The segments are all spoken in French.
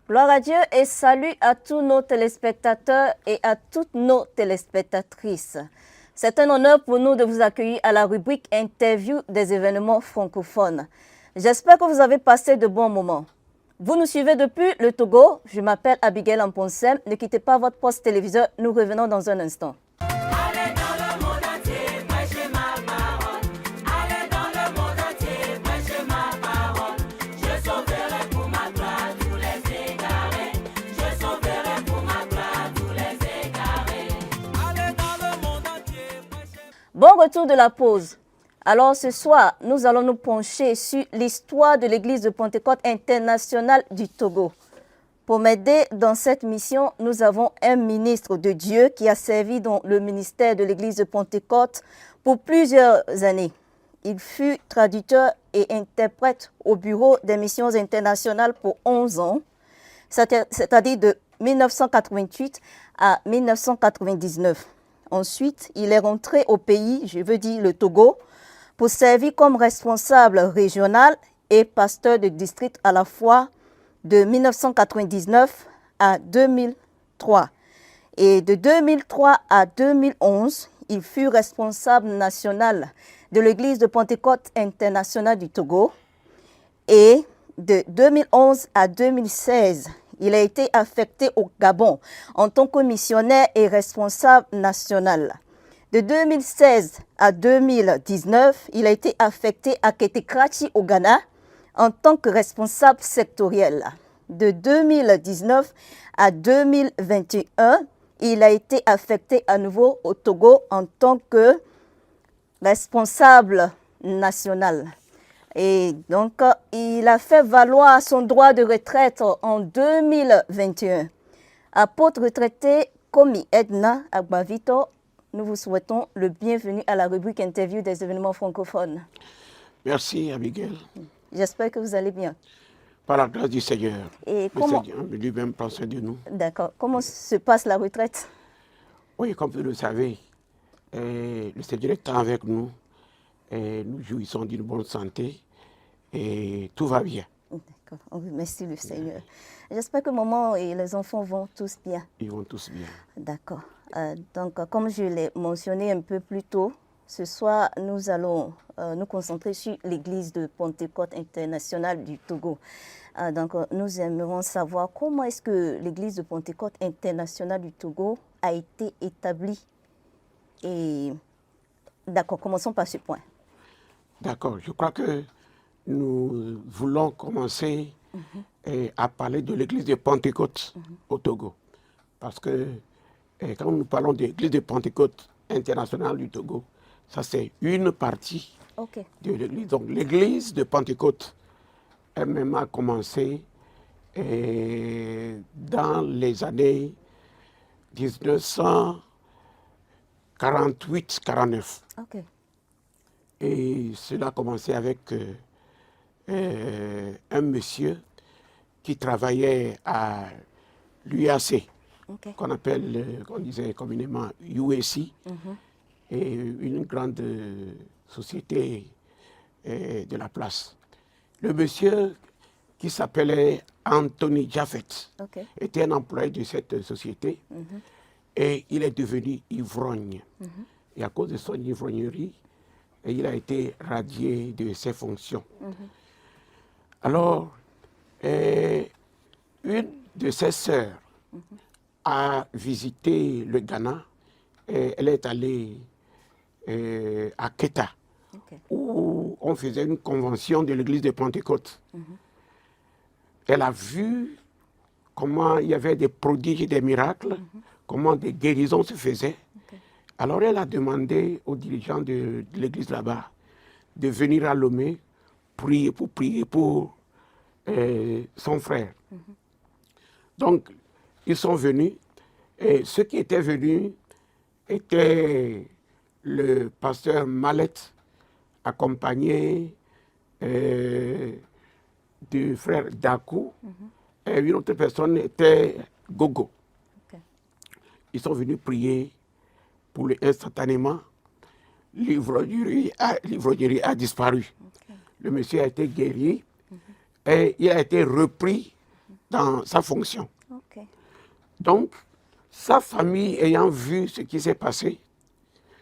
Gloire à Dieu et salut à tous nos téléspectateurs et à toutes nos téléspectatrices. C'est un honneur pour nous de vous accueillir à la rubrique Interview des événements francophones. J'espère que vous avez passé de bons moments. Vous nous suivez depuis le Togo. Je m'appelle Abigail Amponsem. Ne quittez pas votre poste téléviseur. Nous revenons dans un instant. Bon retour de la pause. Alors ce soir, nous allons nous pencher sur l'histoire de l'Église de Pentecôte internationale du Togo. Pour m'aider dans cette mission, nous avons un ministre de Dieu qui a servi dans le ministère de l'Église de Pentecôte pour plusieurs années. Il fut traducteur et interprète au Bureau des missions internationales pour 11 ans, c'est-à-dire de 1988 à 1999. Ensuite, il est rentré au pays, je veux dire le Togo, pour servir comme responsable régional et pasteur de district à la fois de 1999 à 2003. Et de 2003 à 2011, il fut responsable national de l'Église de Pentecôte internationale du Togo. Et de 2011 à 2016, il a été affecté au Gabon en tant que missionnaire et responsable national. De 2016 à 2019, il a été affecté à Ketekrachi au Ghana en tant que responsable sectoriel. De 2019 à 2021, il a été affecté à nouveau au Togo en tant que responsable national. Et donc, il a fait valoir son droit de retraite en 2021. Apôtre retraité Komi Edna Agbavito, nous vous souhaitons le bienvenu à la rubrique Interview des événements francophones. Merci, Abigail. J'espère que vous allez bien. Par la grâce du Seigneur. Et le Seigneur lui-même prend soin de nous. D'accord. Comment se passe la retraite? Oui, comme vous le savez, le Seigneur est avec nous. Et nous jouissons d'une bonne santé et tout va bien. D'accord. On remercie le Seigneur. J'espère que maman et les enfants vont tous bien. Ils vont tous bien. D'accord. Donc, comme je l'ai mentionné un peu plus tôt, ce soir, nous allons nous concentrer sur l'Église de Pentecôte internationale du Togo. Donc, nous aimerons savoir comment est-ce que l'Église de Pentecôte internationale du Togo a été établie. Et d'accord, commençons par ce point. D'accord, je crois que nous voulons commencer à parler de l'église de Pentecôte au Togo. Parce que quand nous parlons de l'église de Pentecôte internationale du Togo, ça c'est une partie de l'église. Donc l'église de Pentecôte elle-même a commencé dans les années 1948-49. Et cela a commencé avec un monsieur qui travaillait à l'UAC, qu'on appelle, qu'on disait communément UAC, et une grande société de la place. Le monsieur, qui s'appelait Anthony Jaffet, était un employé de cette société, et il est devenu ivrogne. Et à cause de son ivrognerie, et il a été radié de ses fonctions. Alors, une de ses sœurs a visité le Ghana. Et elle est allée à Keta, où on faisait une convention de l'église de Pentecôte. Elle a vu comment il y avait des prodiges et des miracles, comment des guérisons se faisaient. Alors elle a demandé aux dirigeants de l'église là-bas de venir à Lomé prier pour son frère. Donc, ils sont venus, et ceux qui étaient venus étaient le pasteur Mallet, accompagné du frère Dakou, et une autre personne était Gogo. Ils sont venus prier pour instantanément, l'ivrognerie a disparu. Le monsieur a été guéri et il a été repris dans sa fonction. Ok. Donc, sa famille ayant vu ce qui s'est passé,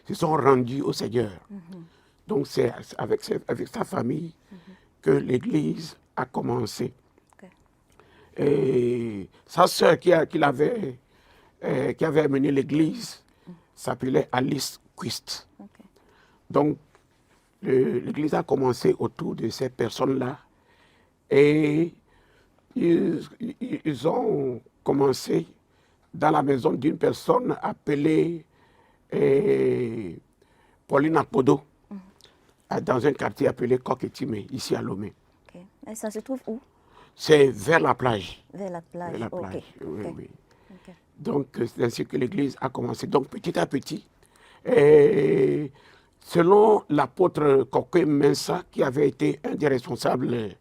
se sont rendus au Seigneur. Donc, c'est avec sa famille que l'Église a commencé. Ok. Et sa sœur qui avait mené l'Église s'appelait Alice Quist. Ok. Donc, l'Église a commencé autour de ces personnes-là et ils ont commencé dans la maison d'une personne appelée Pauline Apodo, dans un quartier appelé Coquetimé, ici à Lomé. Ok. Et ça se trouve où? C'est vers la plage. Vers la plage. Vers la Ok. plage, oui, Ok. oui. Ok. Donc, c'est ainsi que l'Église a commencé. Donc, petit à petit, et selon l'apôtre Koké Mensa, qui avait été un des responsables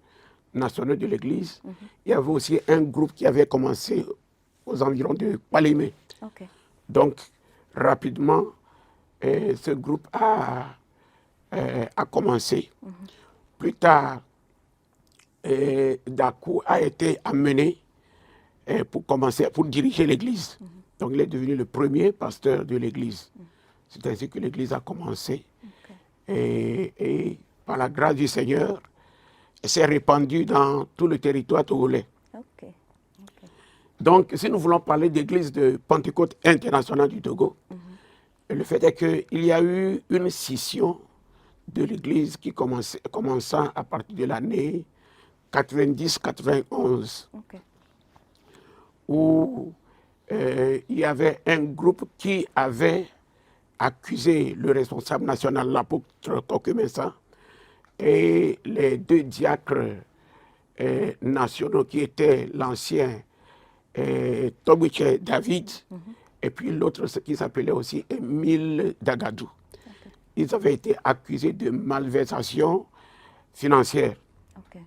nationaux de l'Église, il y avait aussi un groupe qui avait commencé aux environs de Palémé. Ok. Donc, rapidement, ce groupe a commencé. Plus tard, Dakou a été amené pour diriger l'Église. Donc, il est devenu le premier pasteur de l'Église. C'est ainsi que l'Église a commencé. Et par la grâce du Seigneur, elle s'est répandue dans tout le territoire togolais. Ok. Donc, si nous voulons parler d'Église de Pentecôte internationale du Togo, le fait est qu'il y a eu une scission de l'Église qui commençant à partir de l'année 90-91, Ok. où il y avait un groupe qui avait accusé le responsable national, l'apôtre Kokumensa, et les deux diacres nationaux qui étaient l'ancien Tobiche David, et puis l'autre qui s'appelait aussi Émile Dagadou. Ok. Ils avaient été accusés de malversation financière. Ok.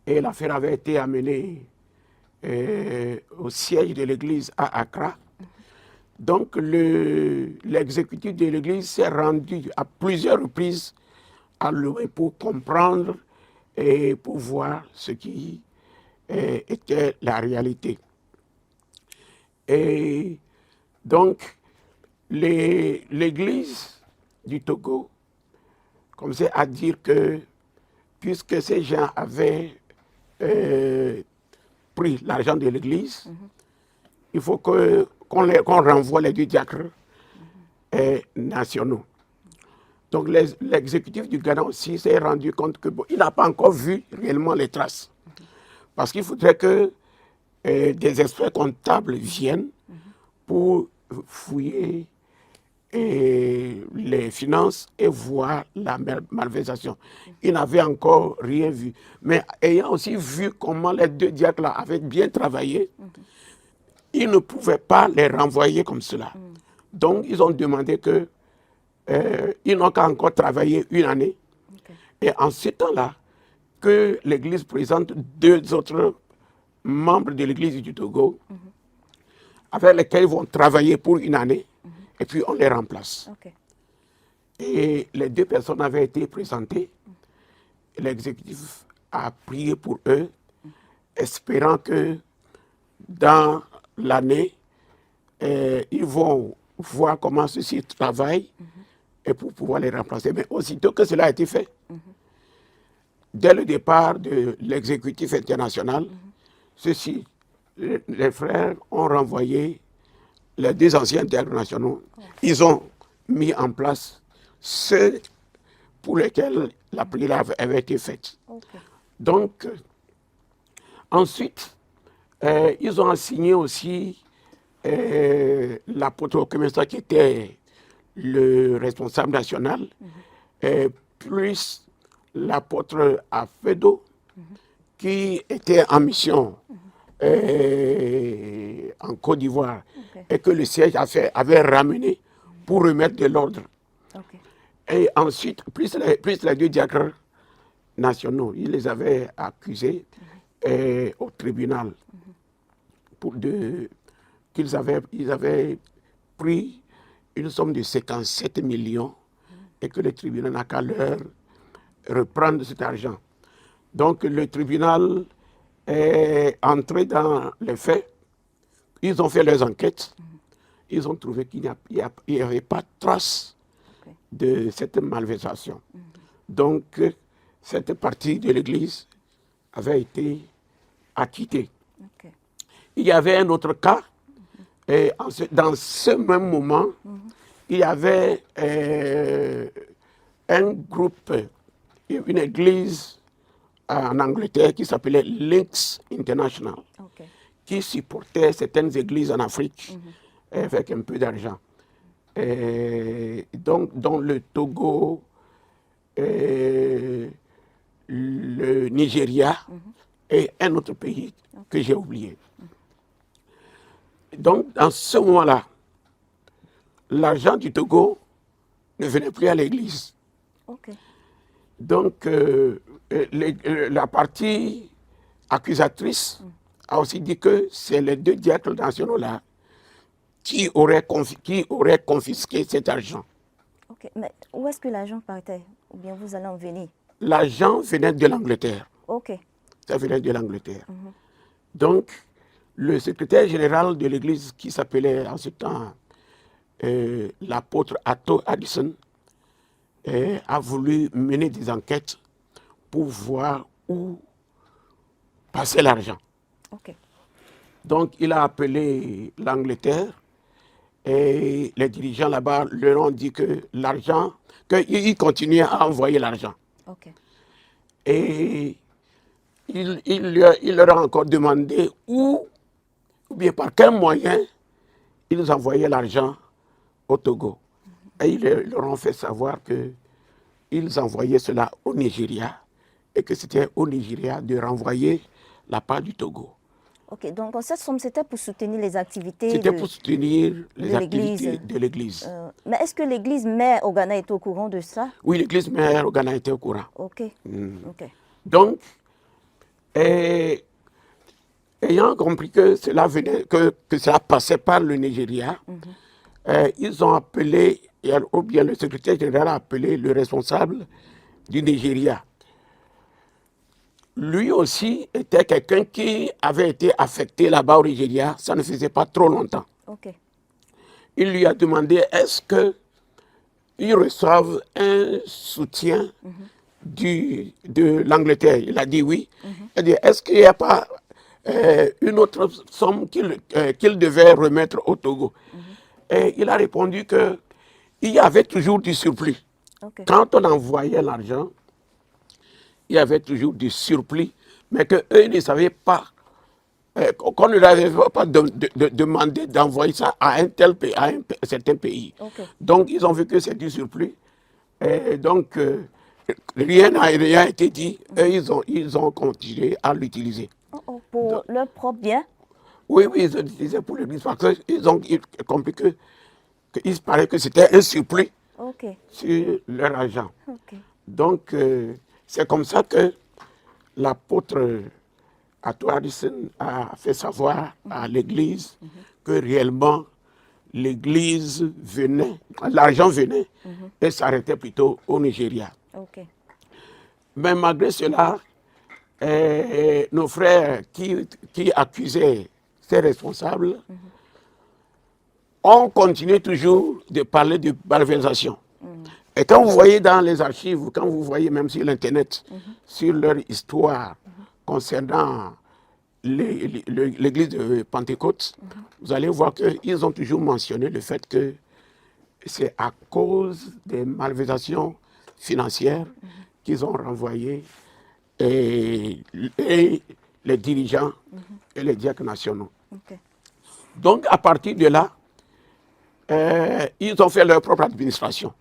Et l'affaire avait été amenée au siège de l'église à Accra. Donc l'exécutif de l'église s'est rendu à plusieurs reprises à Lomé pour comprendre et pour voir ce qui était la réalité. Et donc, l'église du Togo commençait à dire que, puisque ces gens avaient pris l'argent de l'église, il faut qu'on renvoie les deux diacres nationaux. Donc, l'exécutif du Ghana aussi s'est rendu compte qu'il n'a pas encore vu réellement les traces. Parce qu'il faudrait que des experts comptables viennent pour fouiller les finances et voir la malversation. Il n'avait encore rien vu. Mais ayant aussi vu comment les deux diacres avaient bien travaillé, ils ne pouvaient pas les renvoyer comme cela. Donc, ils ont demandé que ils n'ont qu'à encore travailler une année. Ok. Et en ce temps-là, que l'Église présente deux autres membres de l'Église du Togo, avec lesquels ils vont travailler pour une année, et puis on les remplace. Ok. Et les deux personnes avaient été présentées. L'exécutif a prié pour eux, espérant que dans l'année, ils vont voir comment ceux-ci travaillent et pour pouvoir les remplacer. Mais aussitôt que cela a été fait, dès le départ de l'exécutif international, ceux-ci, les frères, ont renvoyé les deux anciens diacres nationaux. Ils ont mis en place ceux pour lesquels la prière avait été faite. Ok. Donc, ensuite, ils ont assigné aussi l'apôtre Okemensa, qui était le responsable national, plus l'apôtre Afedo, qui était en mission en Côte d'Ivoire, et que le siège avait ramené pour remettre de l'ordre. Ok. Et ensuite, plus les deux diacres nationaux, ils les avaient accusés au tribunal qu'ils avaient pris une somme de 57 millions et que le tribunal n'a qu'à leur reprendre cet argent. Donc le tribunal est entré dans les faits. Ils ont fait leurs enquêtes. Ils ont trouvé qu'il n'y avait pas de trace de cette malversation. Donc, cette partie de l'Église avait été acquittée. Il y avait un autre cas. Et dans ce même moment, il y avait un groupe, une église en Angleterre qui s'appelait Links International, qui supportait certaines églises en Afrique avec un peu d'argent. Donc, dans le Togo, le Nigeria et un autre pays que j'ai oublié. Donc, dans ce moment-là, l'argent du Togo ne venait plus à l'église. Donc, la partie accusatrice a aussi dit que c'est les deux diacres nationaux-là qui auraient confisqué cet argent. Mais où est-ce que l'argent partait? Ou bien vous allez en venir? L'argent venait de l'Angleterre. Ça venait de l'Angleterre. Donc, le secrétaire général de l'Église, qui s'appelait en ce temps l'apôtre Atto Addison, a voulu mener des enquêtes pour voir où passait l'argent. Donc, il a appelé l'Angleterre et les dirigeants là-bas leur ont dit que l'argent, qu'ils continuaient à envoyer l'argent. Et il leur a encore demandé où, ou bien par quel moyen, ils envoyaient l'argent au Togo. Et ils leur ont fait savoir qu'ils envoyaient cela au Nigeria et que c'était au Nigeria de renvoyer la part du Togo. Donc cette somme, c'était pour soutenir les activités C'était pour soutenir les activités de l'Église. Mais est-ce que l'Église mère au Ghana était au courant de ça? Oui, l'Église mère au Ghana était au courant. Donc, ayant compris que cela venait, que cela passait par le Nigeria, ils ont appelé, ou bien le secrétaire général a appelé le responsable du Nigeria. Lui aussi était quelqu'un qui avait été affecté là-bas au Nigeria, ça ne faisait pas trop longtemps. Il lui a demandé est-ce qu'ils reçoivent un soutien de l'Angleterre. Il a dit oui. Il a dit est-ce qu'il n'y a pas une autre somme qu'il devait remettre au Togo? Et il a répondu qu'il y avait toujours du surplus. Quand on envoyait l'argent, il y avait toujours du surplus, mais qu'eux ne savaient pas, qu'on ne leur avait pas demandé d'envoyer ça à un tel pays, à un certain pays. Donc, ils ont vu que c'est du surplus. Et donc, rien n'a été dit. Et ils ont continué à l'utiliser. Pour leur propre bien? Oui, ils ont utilisé pour l'Église parce qu'ils ont compris qu'il paraît que c'était un surplus sur leur argent. Donc, c'est comme ça que l'apôtre Atto Addison a fait savoir à l'Église que réellement l'Église venait, l'argent venait et s'arrêtait plutôt au Nigeria. Mais malgré cela, nos frères qui accusaient ces responsables ont continué toujours de parler de malversation. Et quand vous voyez dans les archives, quand vous voyez même sur l'Internet, sur leur histoire concernant l'église de Pentecôte, vous allez voir qu'ils ont toujours mentionné le fait que c'est à cause des malversations financières qu'ils ont renvoyé et les dirigeants et les diacres nationaux. Donc, à partir de là, ils ont fait leur propre administration,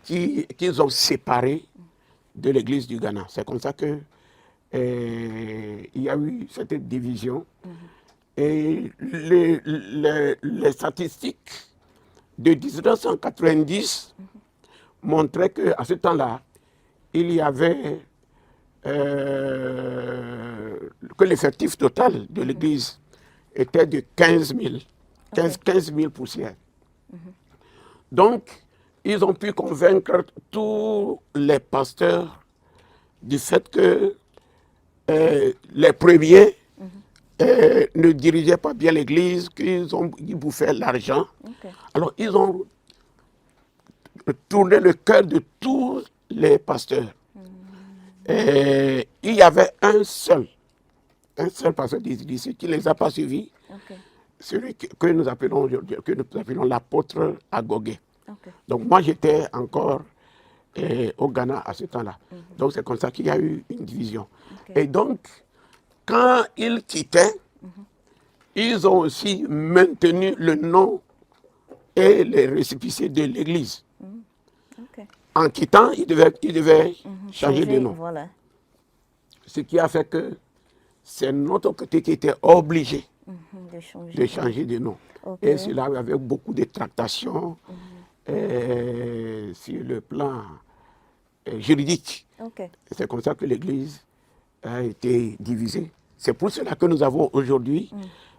qu'ils ont séparée de l'Église du Ghana. C'est comme ça que il y a eu cette division. Et les statistiques de 1990 montraient qu'à ce temps-là, il y avait que l'effectif total de l'Église était de 15 000 poussières. Donc, ils ont pu convaincre tous les pasteurs du fait que les premiers ne dirigeaient pas bien l'Église, qu'ils bouffaient l'argent. Ok. Alors, ils ont tourné le cœur de tous les pasteurs. Et il y avait un seul pasteur d'ici qui ne les a pas suivis, Ok. celui que nous appelons l'apôtre Agogé. Ok. Donc moi j'étais encore au Ghana à ce temps-là. Donc c'est comme ça qu'il y a eu une division. Ok. Et donc, quand ils quittaient, ils ont aussi maintenu le nom et les récépissés de l'église. Ok. En quittant, ils devaient changer de nom. Voilà. Ce qui a fait que c'est notre côté qui était obligé De changer. de changer de nom. Ok. Et cela avec beaucoup de tractations sur le plan juridique. Ok. C'est comme ça que l'Église a été divisée. C'est pour cela que nous avons aujourd'hui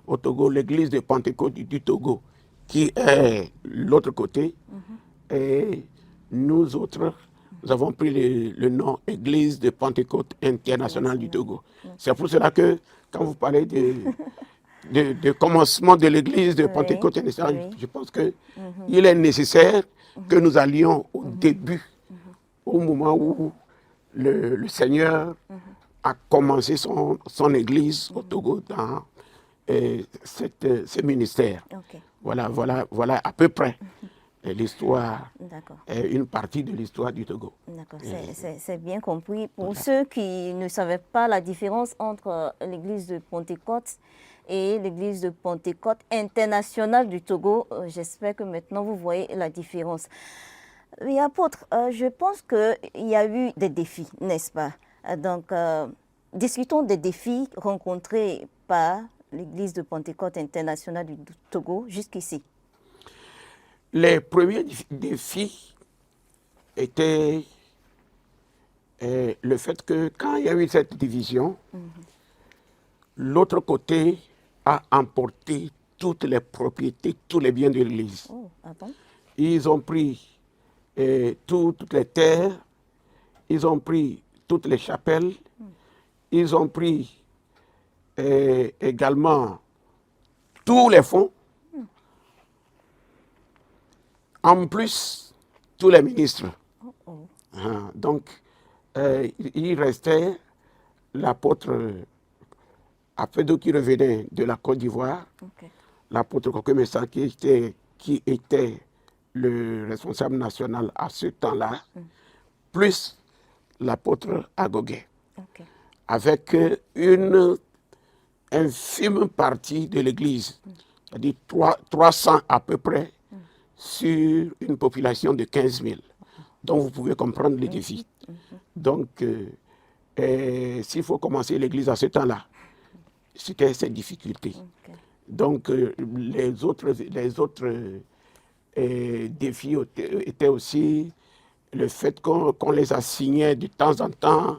au Togo l'Église de Pentecôte du Togo, qui est l'autre côté. Et nous autres, nous avons pris le nom Église de Pentecôte internationale du Togo. C'est pour cela que quand vous parlez de commencement de l'église de Pentecôte internationale, je pense qu'il est nécessaire que nous allions au début, au moment où le Seigneur a commencé son église au Togo dans ce ministère. Ok. Voilà à peu près l'histoire, D'accord. une partie de l'histoire du Togo. D'accord, c'est bien compris. Pour ceux qui ne savaient pas la différence entre l'église de Pentecôte et l'église de Pentecôte internationale du Togo, j'espère que maintenant vous voyez la différence. Oui, apôtre, je pense qu'il y a eu des défis, n'est-ce pas? Donc, discutons des défis rencontrés par l'église de Pentecôte internationale du Togo jusqu'ici. Les premiers défis étaient le fait que quand il y a eu cette division, l'autre côté a emporté toutes les propriétés, tous les biens de l'Église. Oh, ah bon? Ils ont pris toutes les terres, ils ont pris toutes les chapelles, ils ont pris également tous les fonds. En plus, tous les ministres. Donc, il restait l'apôtre Apédo qui revenait de la Côte d'Ivoire, l'apôtre Kokemessa qui était le responsable national à ce temps-là, plus l'apôtre Agogé, avec une infime partie de l'Église, c'est-à-dire 300 à peu près, sur une population de 15 000. Donc, vous pouvez comprendre les défis. Donc, s'il faut commencer l'Église à ce temps-là, c'était cette difficulté. Donc, les autres défis étaient aussi le fait qu'on les assignait de temps en temps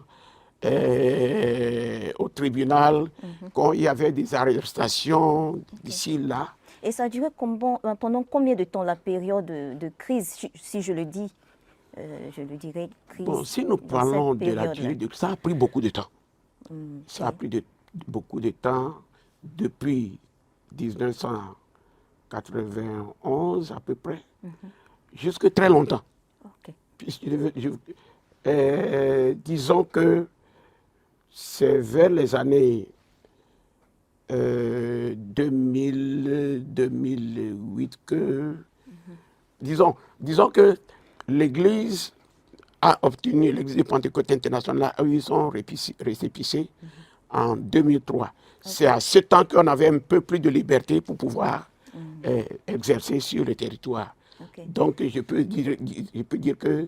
au tribunal, quand il y avait des arrestations d'ici là. Et ça a duré pendant combien de temps la période de crise, si je le dis, je le dirais crise. Bon, si nous parlons de la durée, ça a pris beaucoup de temps. Ça a pris beaucoup de temps depuis 1991 à peu près, jusque très longtemps. Disons que c'est vers les années 2008 que, disons que l'Église a obtenu, l'Église de Pentecôte internationale a eu son récépissé en 2003. C'est à ce temps qu'on avait un peu plus de liberté pour pouvoir exercer sur le territoire. Donc je peux dire que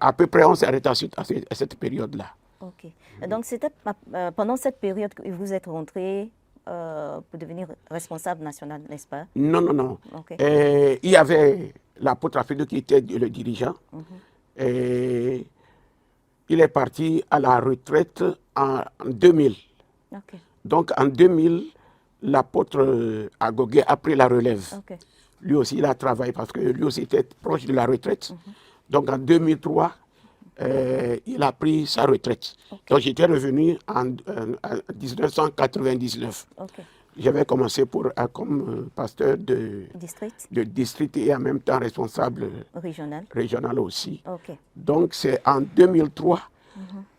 à peu près on s'arrête à cette période-là. Ok. Donc c'était pendant cette période que vous êtes rentré pour devenir responsable national, n'est-ce pas? Non. Il y avait l'apôtre Apédo qui était le dirigeant. Et il est parti à la retraite en 2000. Donc en 2000, l'apôtre Agogé a pris la relève. Lui aussi, il a travaillé parce que lui aussi était proche de la retraite. Donc en 2003, il a pris sa retraite. Ok. Donc j'étais revenu en 1999. Ok. J'avais commencé comme pasteur de district et en même temps responsable régional aussi. Ok. Donc c'est en 2003,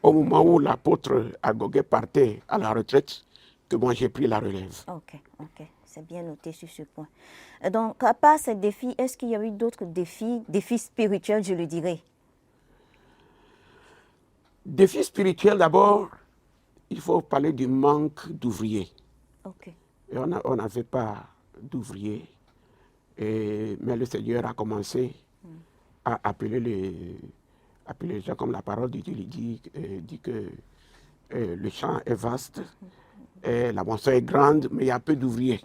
au moment où l'apôtre Agogué partait à la retraite, que moi j'ai pris la relève. Ok, ok. C'est bien noté sur ce point. Donc, à part ces défis, est-ce qu'il y a eu d'autres défis spirituels, je le dirais? Défis spirituels, d'abord, il faut parler du manque d'ouvriers. Ok. Et on n'avait pas d'ouvriers, mais le Seigneur a commencé à appeler les gens, comme la parole de Dieu dit que le champ est vaste, et la moisson est grande, mais il y a peu d'ouvriers.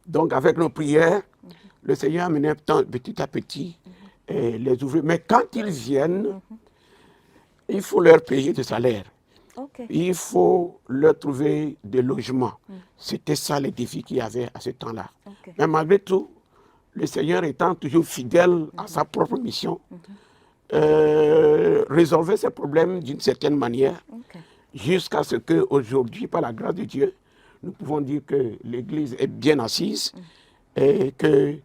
Donc avec nos prières, le Seigneur amenait petit à petit les ouvriers. Mais quand ils viennent, il faut leur payer de salaire. Okay. Il faut leur trouver des logements. C'était ça les défis qu'il y avait à ce temps-là. Okay. Mais malgré tout, le Seigneur étant toujours fidèle à sa propre mission, résolvait ces problèmes d'une certaine manière, jusqu'à ce qu'aujourd'hui, par la grâce de Dieu, nous pouvons dire que l'Église est bien assise et que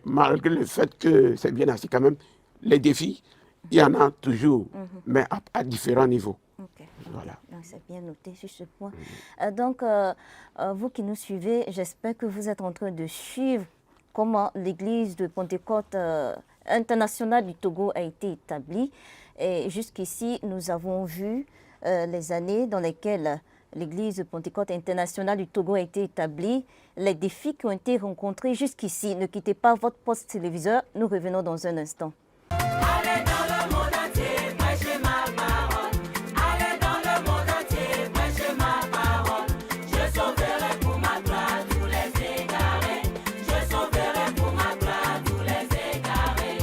malgré le fait que c'est bien assis quand même, les défis, il y en a toujours, mais à différents niveaux. Okay. Voilà. C'est bien noté sur ce point. Donc, vous qui nous suivez, j'espère que vous êtes en train de suivre comment l'Église de Pentecôte internationale du Togo a été établie. Et jusqu'ici, nous avons vu les années dans lesquelles l'Église de Pentecôte internationale du Togo a été établie, les défis qui ont été rencontrés jusqu'ici. Ne quittez pas votre poste téléviseur, nous revenons dans un instant. Allez dans le monde entier, prêchez ma parole. Allez dans le monde entier, prêchez ma parole. Je sauverai pour ma gloire tous les égarés. Je sauverai pour ma gloire tous les égarés.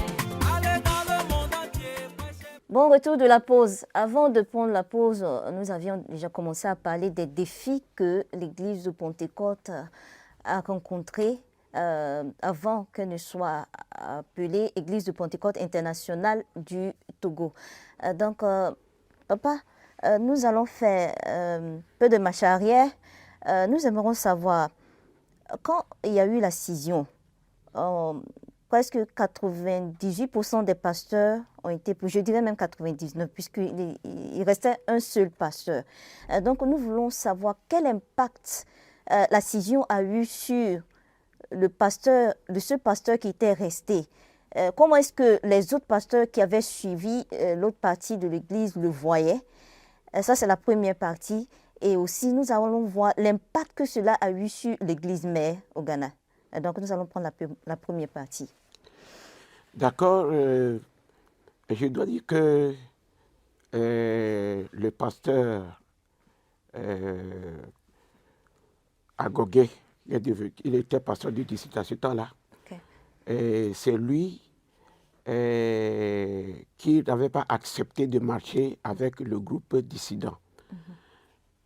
Allez dans le monde entier, prêchez. Bon retour de la pause. Avant de prendre la pause, nous avions déjà commencé à parler des défis que l'Église de Pentecôte a rencontrés avant qu'elle ne soit appelée Église de Pentecôte internationale du Togo. Donc, papa, nous allons faire un peu de marche arrière. Nous aimerons savoir, quand il y a eu la scission, presque 98% des pasteurs ont été, je dirais même 99%, puisqu'il restait un seul pasteur. Donc, nous voulons savoir quel impact la scission a eu sur le seul pasteur qui était resté. Comment est-ce que les autres pasteurs qui avaient suivi l'autre partie de l'Église le voyaient? Ça, c'est la première partie. Et aussi, nous allons voir l'impact que cela a eu sur l'Église mère au Ghana. Donc, nous allons prendre la première partie. D'accord. Je dois dire que le pasteur Agogué, il était pasteur du district à ce temps-là. Okay. Et c'est lui qui n'avait pas accepté de marcher avec le groupe dissident.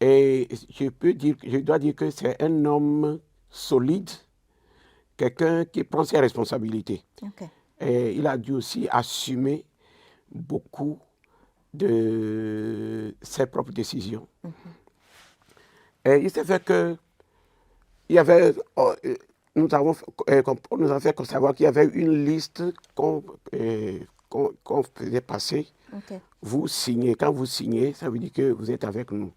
Et je dois dire que c'est un homme solide, quelqu'un qui prend ses responsabilités. Okay. Et il a dû aussi assumer beaucoup de ses propres décisions. Et il s'est fait que nous avons fait savoir qu'il y avait une liste qu'on faisait passer. Okay. Vous signez. Quand vous signez, ça veut dire que vous êtes avec nous.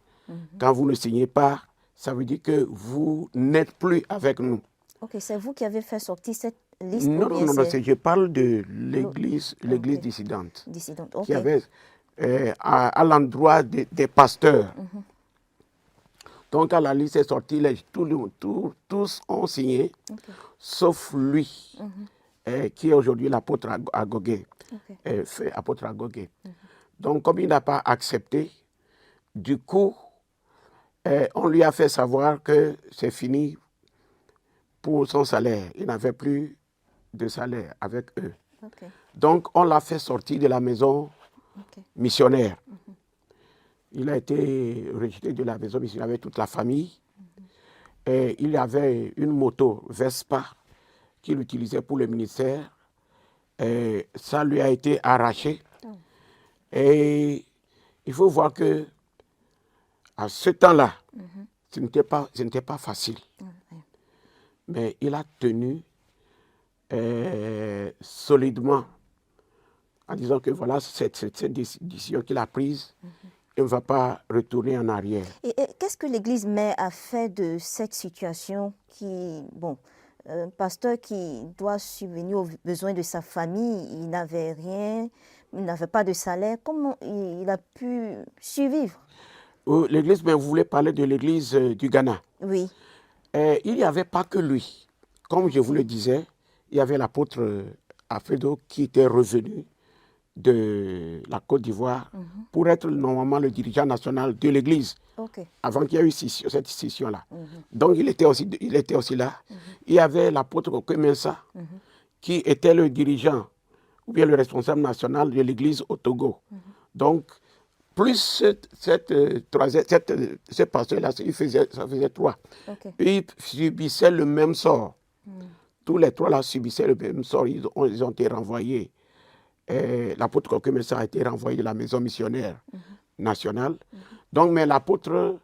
Quand vous ne signez pas, ça veut dire que vous n'êtes plus avec nous. Ok, c'est vous qui avez fait sortir cette liste? Non, je parle de l'église dissidente. Dissidente, ok. Qui avait à l'endroit des pasteurs. Donc, quand la liste est sortie, tous ont signé, sauf lui, qui est aujourd'hui l'apôtre Agogué. Apôtre Agogué. Donc, comme il n'a pas accepté, du coup, on lui a fait savoir que c'est fini pour son salaire. Il n'avait plus de salaire avec eux. Okay. Donc, on l'a fait sortir de la maison missionnaire. Il a été rejeté de la maison missionnaire avec toute la famille. Et il avait une moto Vespa qu'il utilisait pour le ministère. Et ça lui a été arraché. Et il faut voir que à ce temps-là, ce n'était pas facile. Mais il a tenu solidement en disant que voilà, cette décision qu'il a prise, il ne va pas retourner en arrière. Et qu'est-ce que l'Église mère a fait de cette situation un pasteur qui doit subvenir aux besoins de sa famille, il n'avait rien, il n'avait pas de salaire, comment il a pu survivre? L'Église, mais vous voulez parler de l'Église du Ghana? Oui. Il n'y avait pas que lui. Comme je vous le disais, il y avait l'apôtre Alfredo qui était revenu de la Côte d'Ivoire pour être normalement le dirigeant national de l'Église avant qu'il y ait eu cette scission-là. Donc il était aussi là. Il y avait l'apôtre Okemensa qui était le dirigeant ou bien le responsable national de l'Église au Togo. Donc, plus ce pasteur-là, ça faisait 3. Ils subissaient le même sort. Tous les 3 là subissaient le même sort. Ils ont été renvoyés. L'apôtre Kokemesa a été renvoyé de la maison missionnaire nationale. Donc, mais l'apôtre,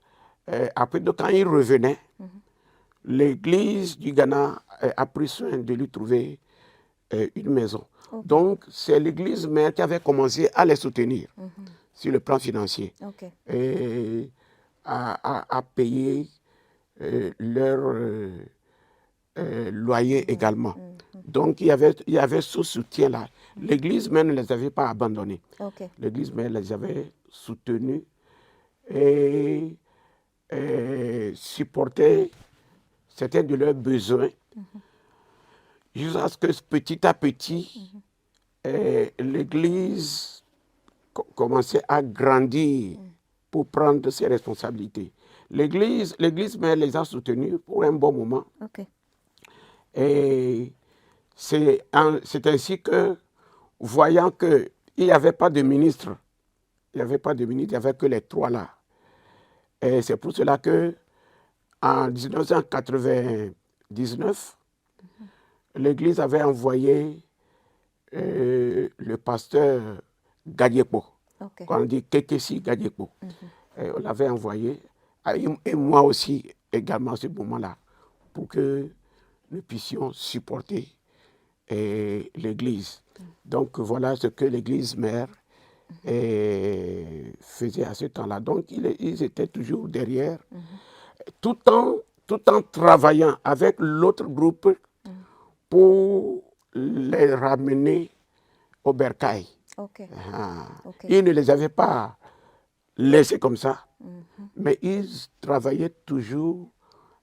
après, quand il revenait, l'Église du Ghana a pris soin de lui trouver une maison. Donc, c'est l'Église mère qui avait commencé à les soutenir sur le plan financier et à payer leur loyer également. Donc, il y avait ce soutien-là. L'Église mère ne les avait pas abandonnés. L'Église mère les avait soutenus et supportait certains de leurs besoins jusqu'à ce que petit à petit, l'Église commençait à grandir pour prendre ses responsabilités. L'Église mère les a soutenus pour un bon moment. Et c'est ainsi que, voyant qu'il n'y avait pas de ministre, il n'y avait que les 3 là. Et c'est pour cela que en 1999, l'Église avait envoyé le pasteur Gadiepo, qu'on dit Kekesi Gadiepo. On l'avait envoyé, et moi aussi également à ce moment-là, pour que nous puissions supporter l'Église. Donc voilà ce que l'Église mère faisait à ce temps-là. Donc ils étaient toujours derrière, tout en travaillant avec l'autre groupe pour les ramener au bercail. Ils ne les avaient pas laissés comme ça, mais ils travaillaient toujours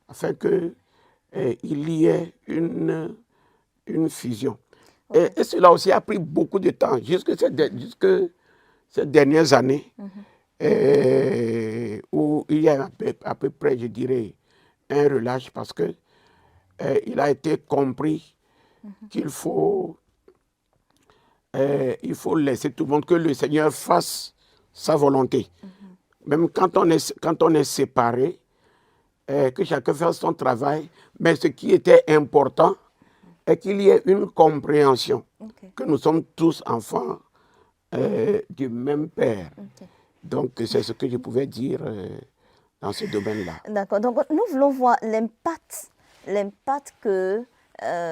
afin qu'il y ait une fusion. Et cela aussi a pris beaucoup de temps, jusque ces dernières années, où il y a à peu près, je dirais, un relâche, parce que il a été compris qu'il faut laisser tout le monde, que le Seigneur fasse sa volonté. Même quand on est séparé, que chacun fasse son travail, mais ce qui était important est qu'il y ait une compréhension, que nous sommes tous enfants du même Père. Donc c'est ce que je pouvais dire dans ce domaine-là. D'accord, donc nous voulons voir l'impact que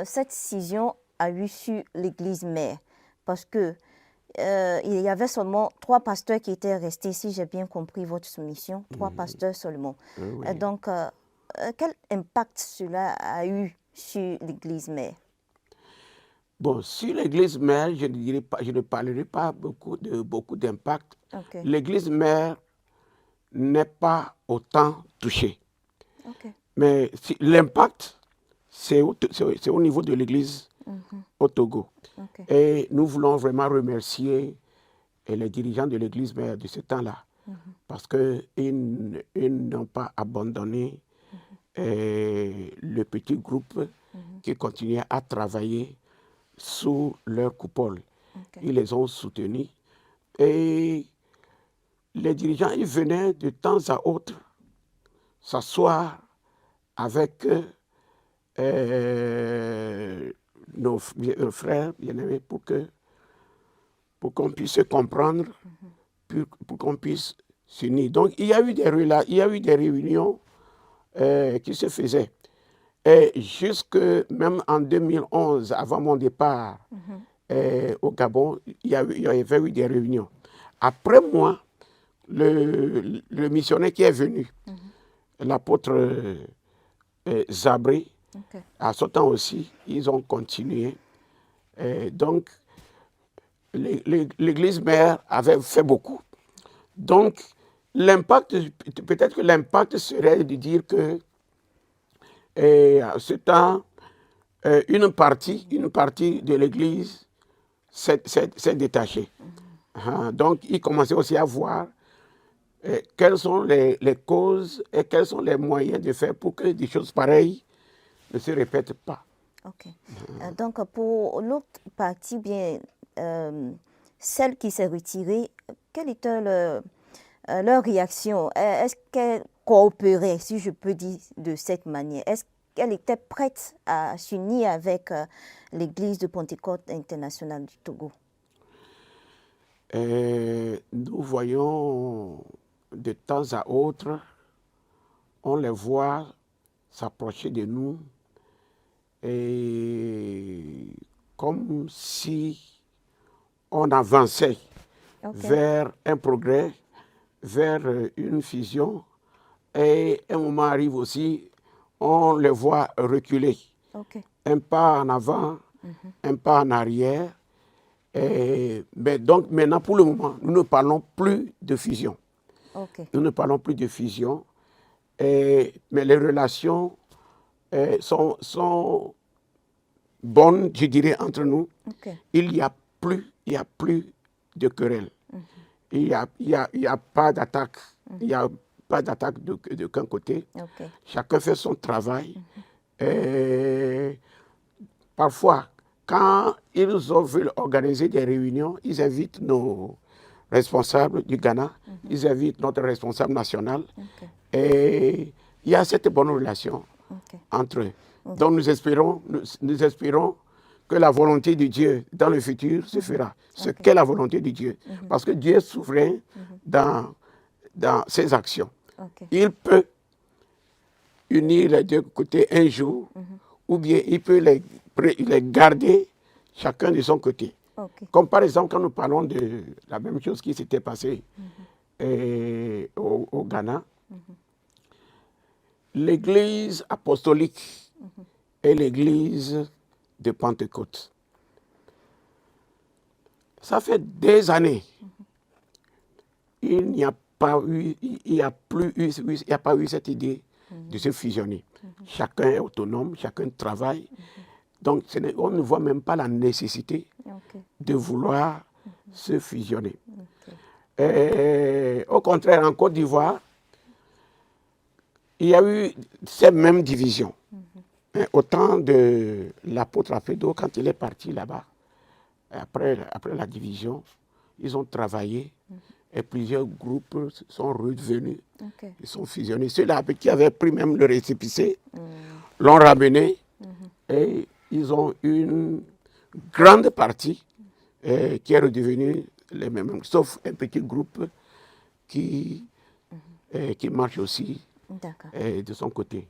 cette scission a eu sur l'Église mère, parce que il y avait seulement 3 pasteurs qui étaient restés, si j'ai bien compris votre soumission, 3 pasteurs seulement. Oui. Donc, quel impact cela a eu sur l'Église mère? Bon, sur l'Église mère, je ne parlerai pas beaucoup d'impact. L'Église mère n'est pas autant touchée. Mais l'impact, c'est au niveau de l'Église au Togo. Et nous voulons vraiment remercier les dirigeants de l'Église mère de ce temps-là, parce qu'ils n'ont pas abandonné le petit groupe qui continuait à travailler sous leur coupole. Ils les ont soutenus. Et les dirigeants, ils venaient de temps à autre s'asseoir avec nos frères bien-aimés pour pour qu'on puisse se comprendre, pour qu'on puisse s'unir. Donc, il y a eu des réunions qui se faisaient. Et jusque même en 2011, avant mon départ au Gabon, il y avait eu des réunions. Après moi, le missionnaire qui est venu, l'apôtre Zabré, à ce temps aussi, ils ont continué. Donc, l'église mère avait fait beaucoup. Donc, peut-être que l'impact serait de dire que à ce temps, une partie de l'église s'est détachée. Donc, il commençait aussi à voir quelles sont les causes et quels sont les moyens de faire pour que des choses pareilles ne se répètent pas. Ok. Donc, pour l'autre partie, bien, celle qui s'est retirée, quelle était leur réaction? Est-ce qu'elle coopérait, si je peux dire de cette manière? Est-ce qu'elle était prête à s'unir avec l'Église de Pentecôte internationale du Togo? Nous voyons de temps à autre, on les voit s'approcher de nous et comme si on avançait vers un progrès, vers une fusion, et un moment arrive aussi, on les voit reculer. Un pas en avant, un pas en arrière. Mais donc maintenant, pour le moment, nous ne parlons plus de fusion. Nous ne parlons plus de fusion, mais les relations sont bonnes, je dirais, entre nous. Il n'y a plus de querelle. Il n'y a pas d'attaque. Il n'y a pas d'attaque d'aucun côté. Chacun fait son travail. Parfois, quand ils veulent organiser des réunions, ils invitent nos responsables du Ghana, ils invitent notre responsable national. Et il y a cette bonne relation entre eux. Donc nous espérons que la volonté de Dieu dans le futur se fera. Ce qu'est la volonté de Dieu. Parce que Dieu est souverain dans ses actions. Il peut unir les deux côtés un jour, ou bien il peut les garder chacun de son côté. Comme par exemple quand nous parlons de la même chose qui s'était passée au Ghana, l'église apostolique et l'église de Pentecôte. Ça fait des années. Il n'y a pas eu cette idée de se fusionner. Chacun est autonome, chacun travaille. Donc, on ne voit même pas la nécessité de vouloir se fusionner. Au contraire, en Côte d'Ivoire, il y a eu ces mêmes divisions. Au temps de l'apôtre Afedo, quand il est parti là-bas, après la division, ils ont travaillé et plusieurs groupes sont revenus, ils sont fusionnés. Ceux-là qui avaient pris même le récépissé l'ont ramené et ils ont une grande partie qui est redevenue les mêmes, sauf un petit groupe qui marche aussi de son côté.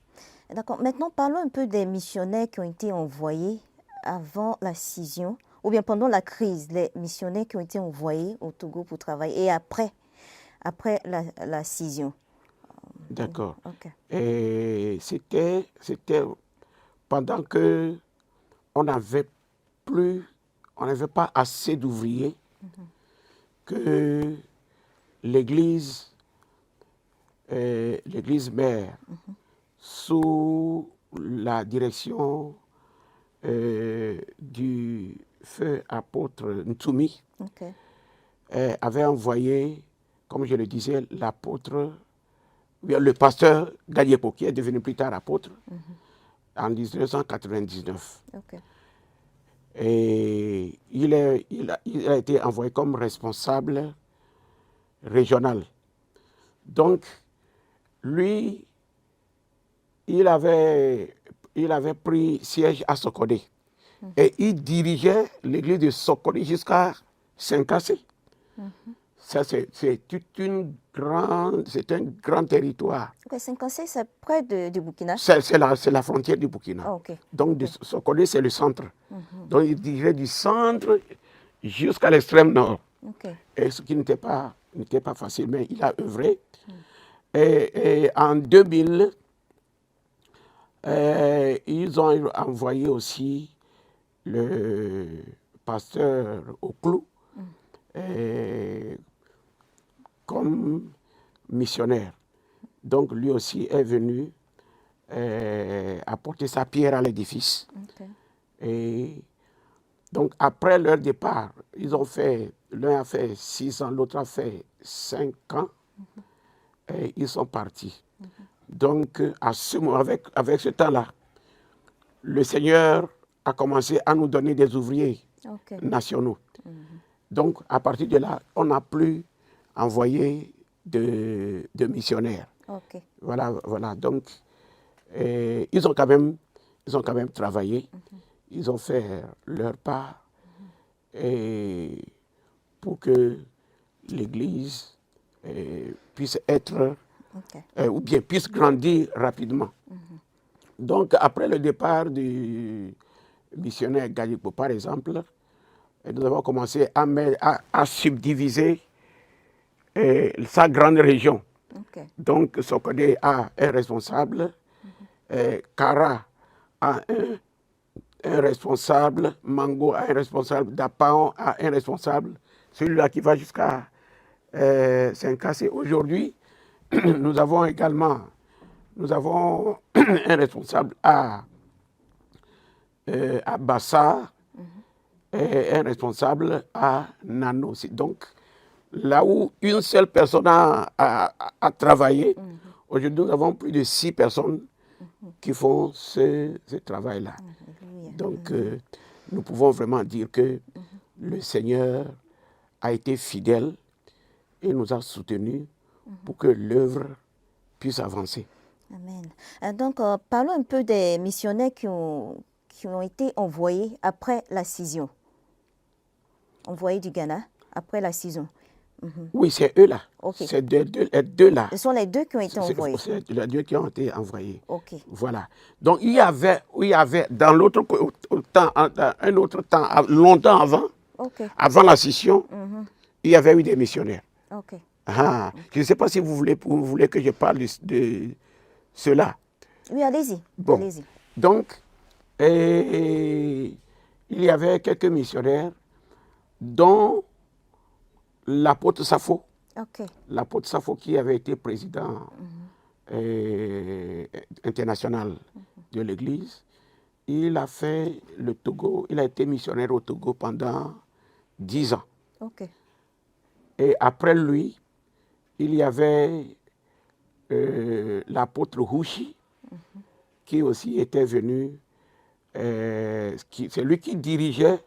D'accord. Maintenant, parlons un peu des missionnaires qui ont été envoyés avant la scission, ou bien pendant la crise, les missionnaires qui ont été envoyés au Togo pour travailler, et après la scission. D'accord. Et c'était pendant que on n'avait pas assez d'ouvriers, que l'église mère, sous la direction du feu apôtre Ntoumi, avait envoyé, comme je le disais, le pasteur Galiepo, qui est devenu plus tard apôtre, en 1999. Et il a été envoyé comme responsable régional. Donc, lui, il avait pris siège à Sokodé. Et il dirigeait l'église de Sokodé jusqu'à Saint-Cassé. Ça, c'est un grand territoire. Ok, Saint-Cassé, c'est près du Burkina. C'est la frontière du Burkina. Ah, ok. Donc, Sokodé, c'est le centre. Donc, il dirait du centre jusqu'à l'extrême nord. Ok. Et ce qui n'était pas facile, mais il a œuvré. Et en 2000, ils ont envoyé aussi le pasteur au clou comme missionnaire. Donc lui aussi est venu apporter sa pierre à l'édifice. Ok. Et donc après leur départ, l'un a fait 6 ans, l'autre a fait 5 ans, et ils sont partis. Donc à ce moment, avec ce temps-là, le Seigneur a commencé à nous donner des ouvriers nationaux. Donc à partir de là, on n'a plus envoyé de missionnaires. Ok. Voilà. Donc ils ont quand même travaillé. Ils ont fait leur part et pour que l'Église puisse être ou bien puisse grandir rapidement. Donc après le départ du missionnaire Galipo, par exemple, nous avons commencé à subdiviser sa grande région. Donc Sokodé a un responsable, Kara a un responsable, Mango a un responsable, Dapaon a un responsable, celui-là qui va jusqu'à Saint-Cassé. Aujourd'hui, nous avons un responsable à Bassar et un responsable à Nano. Donc, là où une seule personne a travaillé, aujourd'hui nous avons plus de 6 personnes qui font ce travail-là. Donc, nous pouvons vraiment dire que le Seigneur a été fidèle et nous a soutenus pour que l'œuvre puisse avancer. Amen. Donc, parlons un peu des missionnaires qui ont été envoyés après la scission. Envoyés du Ghana après la scission. Oui, c'est eux-là. Okay. C'est deux-là. Ce sont les deux qui ont été envoyés. C'est les deux qui ont été envoyés. Ok. Voilà. Donc, il y avait dans l'autre temps, un autre temps, longtemps avant, avant la scission, il y avait eu des missionnaires. Ok. Je ne sais pas si vous voulez que je parle de cela. Oui, allez-y. Bon. Allez-y. Donc, il y avait quelques missionnaires dont l'apôtre Sapho. L'apôtre Sapho qui avait été président international de l'Église. Il a fait le Togo, il a été missionnaire au Togo pendant 10 ans. Et après lui, il y avait l'apôtre Hushi, qui aussi était venu, c'est lui qui dirigeait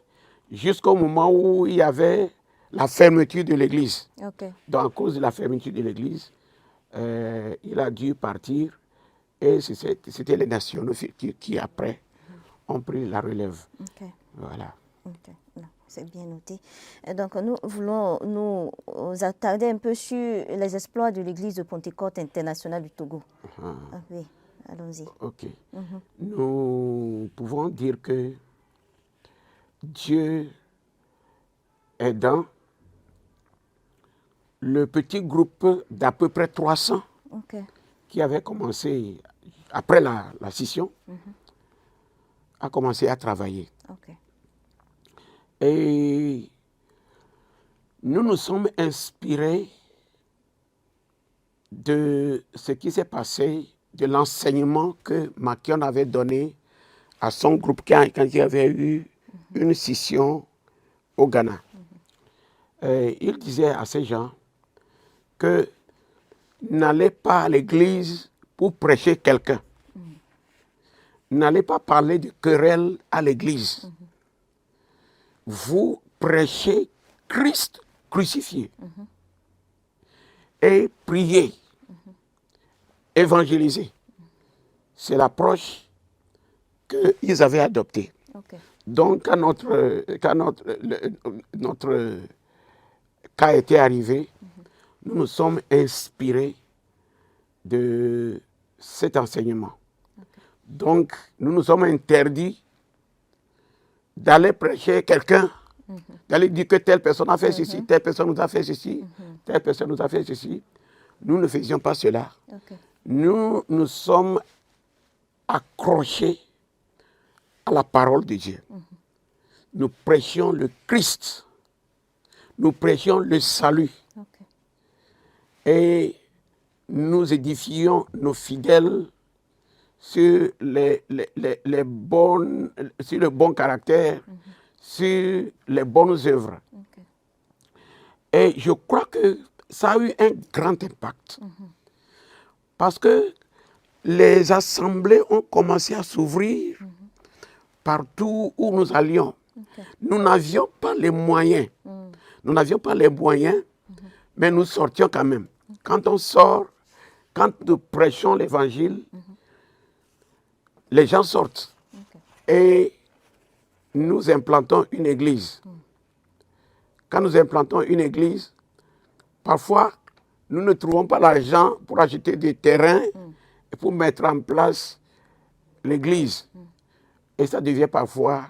jusqu'au moment où il y avait la fermeture de l'église. Donc à cause de la fermeture de l'église, il a dû partir et c'était les nationaux qui après ont pris la relève. Voilà. C'est bien noté. Et donc, nous voulons nous attarder un peu sur les exploits de l'Église de Pentecôte internationale du Togo. Oui, allons-y. Ok. Nous pouvons dire que Dieu est dans le petit groupe d'à peu près 300 qui avait commencé, après la scission, a commencé à travailler. Et nous nous sommes inspirés de ce qui s'est passé, de l'enseignement que Makion avait donné à son groupe quand il y avait eu une scission au Ghana. Il disait à ces gens que n'allez pas à l'église pour prêcher quelqu'un. N'allez pas parler de querelle à l'église. Vous prêchez Christ crucifié. Et priez. Évangélisez. C'est l'approche qu'ils avaient adoptée. Donc, quand notre cas était arrivé, nous nous sommes inspirés de cet enseignement. Donc, nous nous sommes interdits d'aller prêcher quelqu'un, d'aller dire que telle personne a fait ceci, telle personne nous a fait ceci, telle personne nous a fait ceci. Nous ne faisions pas cela. Nous nous sommes accrochés à la parole de Dieu. Nous prêchions le Christ. Nous prêchions le salut. Et nous édifions nos fidèles sur le bon caractère, sur les bonnes œuvres. Et je crois que ça a eu un grand impact. Parce que les assemblées ont commencé à s'ouvrir partout où nous allions. Nous n'avions pas les moyens. Nous n'avions pas les moyens, mais nous sortions quand même. Quand on sort, quand nous prêchons l'évangile, les gens sortent. Et nous implantons une église. Quand nous implantons une église, parfois, nous ne trouvons pas l'argent pour acheter des terrains et pour mettre en place l'église. Et ça devient parfois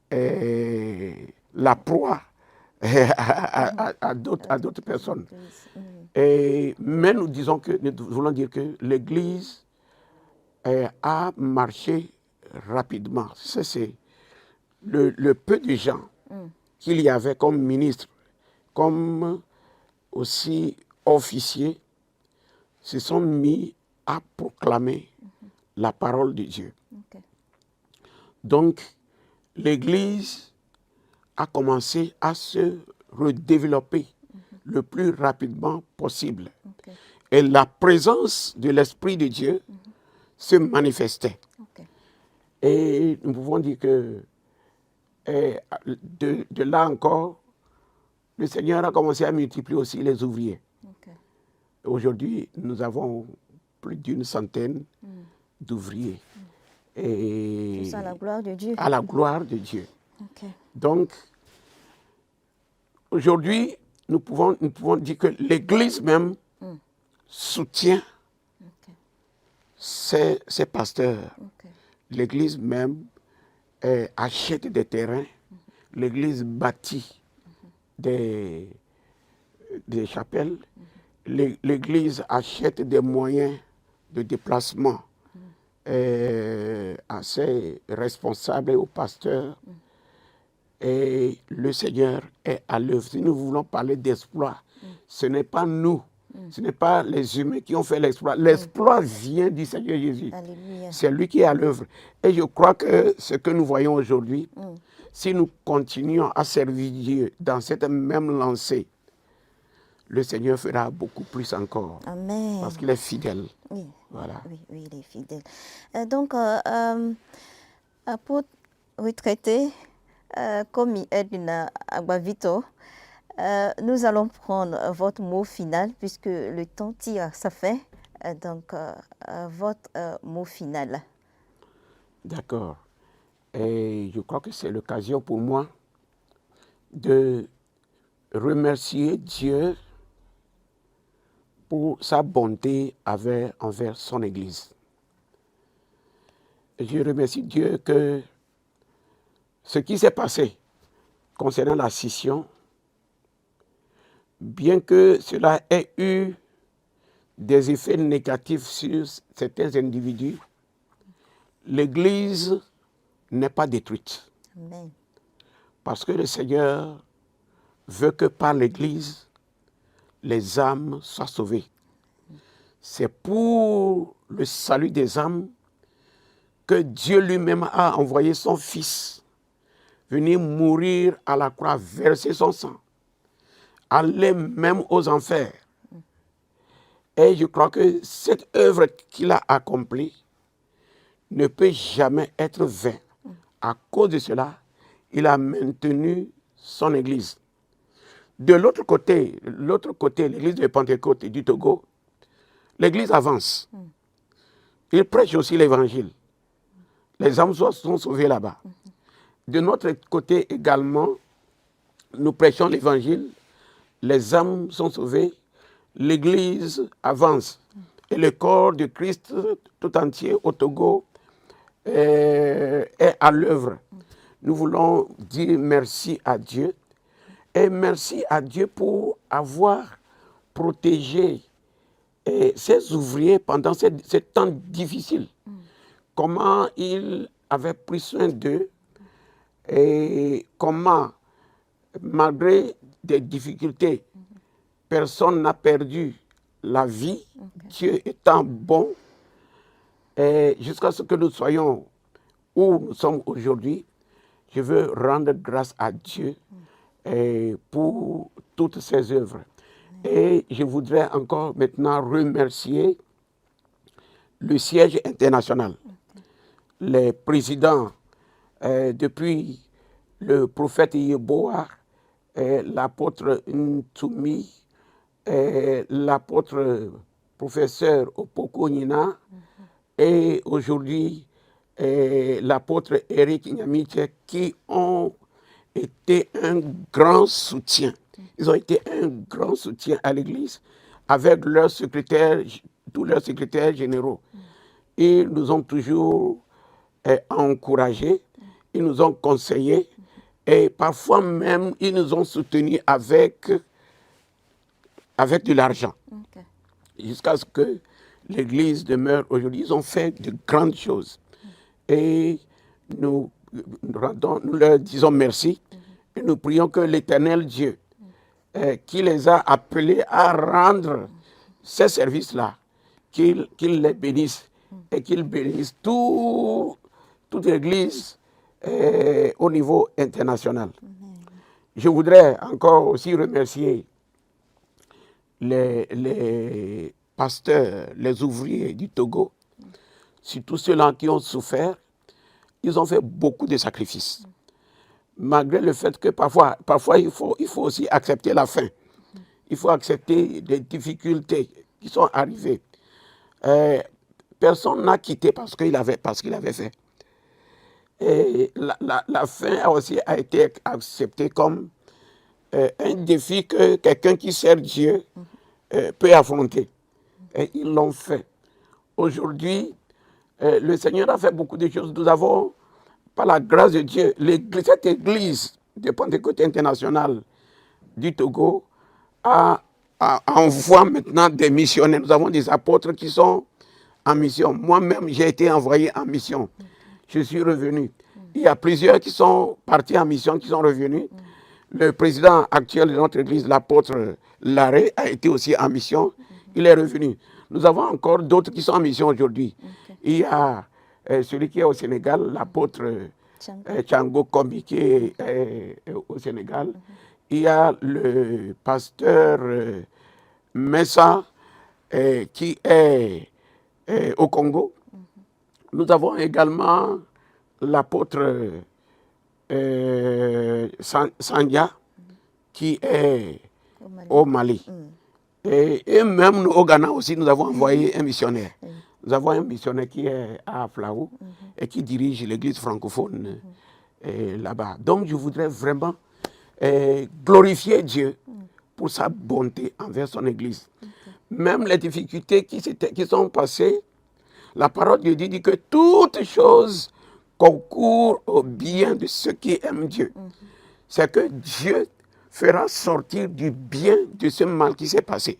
la proie à d'autres personnes. Mais nous voulons dire que l'église a marché rapidement. C'est le peu de gens qu'il y avait comme ministres, comme aussi officiers, se sont mis à proclamer la parole de Dieu. Donc, l'Église a commencé à se redévelopper le plus rapidement possible. Et la présence de l'Esprit de Dieu se manifestait. Et nous pouvons dire que de là encore, le Seigneur a commencé à multiplier aussi les ouvriers. Aujourd'hui, nous avons plus d'une centaine d'ouvriers. Et tout ça à la gloire de Dieu. À la gloire de Dieu. Donc, aujourd'hui, nous pouvons dire que l'Église même soutient ses pasteurs. L'Église même achète des terrains. L'Église bâtit des chapelles. L'Église achète des moyens de déplacement à ses responsables et aux pasteurs. Et le Seigneur est à l'œuvre. Si nous voulons parler d'exploit, ce n'est pas nous, ce n'est pas les humains qui ont fait l'exploit. L'exploit vient du Seigneur Jésus. C'est lui qui est à l'œuvre. Et je crois que ce que nous voyons aujourd'hui, si nous continuons à servir Dieu dans cette même lancée, le Seigneur fera beaucoup plus encore. Amen. Parce qu'il est fidèle. Oui, voilà. Oui, il est fidèle. Donc, pour retraiter, comme Edwin Agbavito, nous allons prendre votre mot final puisque le temps tire à sa fin. Donc, votre mot final. D'accord. Et je crois que c'est l'occasion pour moi de remercier Dieu pour sa bonté envers son Église. Et je remercie Dieu que ce qui s'est passé concernant la scission, bien que cela ait eu des effets négatifs sur certains individus, l'Église n'est pas détruite. Amen. Parce que le Seigneur veut que par l'Église, les âmes soient sauvées. C'est pour le salut des âmes que Dieu lui-même a envoyé son Fils venir mourir à la croix, verser son sang, aller même aux enfers. Et je crois que cette œuvre qu'il a accomplie ne peut jamais être vaine. À cause de cela, il a maintenu son Église. De l'autre côté, l'Église de Pentecôte du Togo, l'Église avance. Il prêche aussi l'Évangile. Les âmes sont sauvées là-bas. De notre côté également, nous prêchons l'Évangile les âmes sont sauvées, l'Église avance. Et le corps de Christ tout entier au Togo est à l'œuvre. Nous voulons dire merci à Dieu et merci à Dieu pour avoir protégé ses ouvriers pendant ces temps difficiles. Comment il avait pris soin d'eux et comment, malgré des difficultés, personne n'a perdu la vie, Dieu étant bon, jusqu'à ce que nous soyons où nous sommes aujourd'hui. Je veux rendre grâce à Dieu pour toutes ses œuvres. Et je voudrais encore maintenant remercier le siège international, les présidents, depuis le prophète Yeboah, l'apôtre Ntsumi, l'apôtre professeur Opoko Nina, et aujourd'hui l'apôtre Eric Nyamiche, qui ont été un grand soutien. Ils ont été un grand soutien à l'Église avec leurs secrétaires, tous leurs secrétaires généraux. Ils nous ont toujours encouragés, ils nous ont conseillés et parfois même ils nous ont soutenus avec de l'argent. Jusqu'à ce que l'Église demeure aujourd'hui. Ils ont fait de grandes choses. Et nous leur disons merci. Et nous prions que l'Éternel Dieu, qui les a appelés à rendre ces services-là, qu'il les bénisse et qu'il bénisse toute l'Église au niveau international. Je voudrais encore aussi remercier les pasteurs, les ouvriers du Togo, surtout ceux-là qui ont souffert. Ils ont fait beaucoup de sacrifices. Malgré le fait que parfois il faut aussi accepter la faim. Il faut accepter des difficultés qui sont arrivées. Personne n'a quitté parce qu'il avait fait. Et la faim a été acceptée comme un défi que quelqu'un qui sert Dieu peut affronter. Et ils l'ont fait. Aujourd'hui, le Seigneur a fait beaucoup de choses. Nous avons, par la grâce de Dieu, cette église de Pentecôte internationale du Togo envoie maintenant des missionnaires. Nous avons des apôtres qui sont en mission. Moi-même, j'ai été envoyé en mission. Je suis revenu. Il y a plusieurs qui sont partis en mission, qui sont revenus. Le président actuel de notre église, l'apôtre Larrey, a été aussi en mission. Il est revenu. Nous avons encore d'autres qui sont en mission aujourd'hui. Il y a celui qui est au Sénégal, l'apôtre Tchango Kombi, qui est au Sénégal. Il y a le pasteur Messa, qui est au Congo. Nous avons également l'apôtre Sandia, qui est au Mali. Et même nous, au Ghana aussi, nous avons envoyé un missionnaire. Nous avons un missionnaire qui est à Flaou et qui dirige l'église francophone là-bas. Donc je voudrais vraiment glorifier Dieu pour sa bonté envers son église. Même les difficultés qui sont passées, la parole de Dieu dit que toutes choses concourent au bien de ceux qui aiment Dieu. C'est que Dieu fera sortir du bien de ce mal qui s'est passé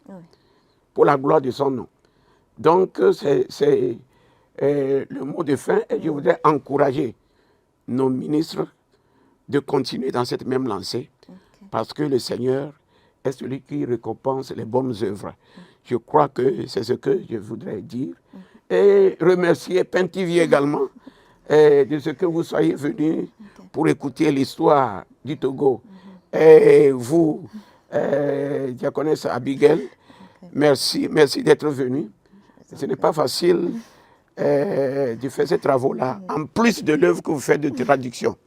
pour la gloire de son nom. Donc, c'est le mot de fin et je voudrais encourager nos ministres de continuer dans cette même lancée parce que le Seigneur est celui qui récompense les bonnes œuvres. Je crois que c'est ce que je voudrais dire. Et remercier Pintivi également de ce que vous soyez venus pour écouter l'histoire du Togo. Et vous, diaconesse Abigail, merci d'être venu. Ce n'est pas facile de faire ces travaux-là, en plus de l'œuvre que vous faites de traduction.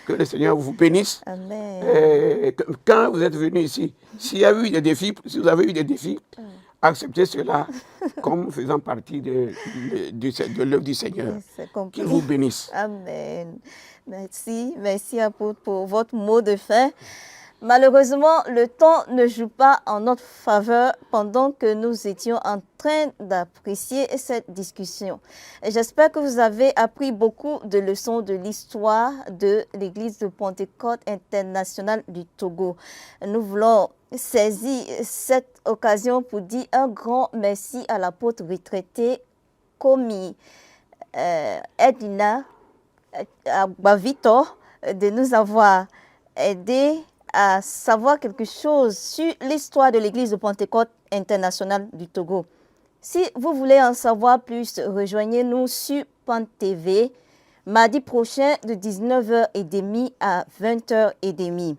Que le Seigneur vous bénisse. Amen. Quand vous êtes venu ici, s'il y a eu des défis, si vous avez eu des défis, acceptez cela comme faisant partie de l'œuvre du Seigneur. Qu'il vous bénisse. Amen. Merci apôtre, pour votre mot de fin. Malheureusement, le temps ne joue pas en notre faveur pendant que nous étions en train d'apprécier cette discussion. Et j'espère que vous avez appris beaucoup de leçons de l'histoire de l'Église de Pentecôte internationale du Togo. Nous voulons saisir cette occasion pour dire un grand merci à l'apôtre retraité Komi Edina Bavito de nous avoir aidé à savoir quelque chose sur l'histoire de l'Église de Pentecôte internationale du Togo. Si vous voulez en savoir plus, rejoignez-nous sur Pan TV mardi prochain de 19h30 à 20h30.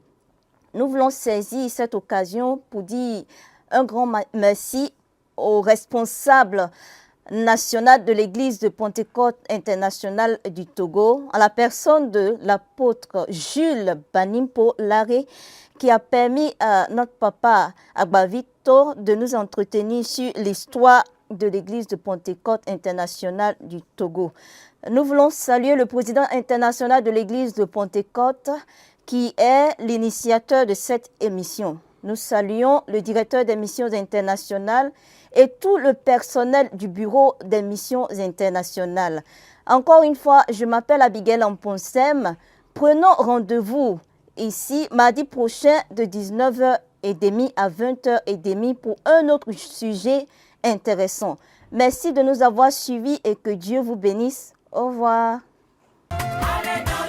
Nous voulons saisir cette occasion pour dire un grand merci aux responsables national de l'Église de Pentecôte internationale du Togo, à la personne de l'apôtre Jules Banimpo Laré, qui a permis à notre papa Agbavito de nous entretenir sur l'histoire de l'Église de Pentecôte internationale du Togo. Nous voulons saluer le président international de l'Église de Pentecôte, qui est l'initiateur de cette émission. Nous saluons le directeur des missions internationales et tout le personnel du bureau des missions internationales. Encore une fois, je m'appelle Abigail Amponsem. Prenons rendez-vous ici mardi prochain de 19h30 à 20h30 pour un autre sujet intéressant. Merci de nous avoir suivis et que Dieu vous bénisse. Au revoir. Allez dans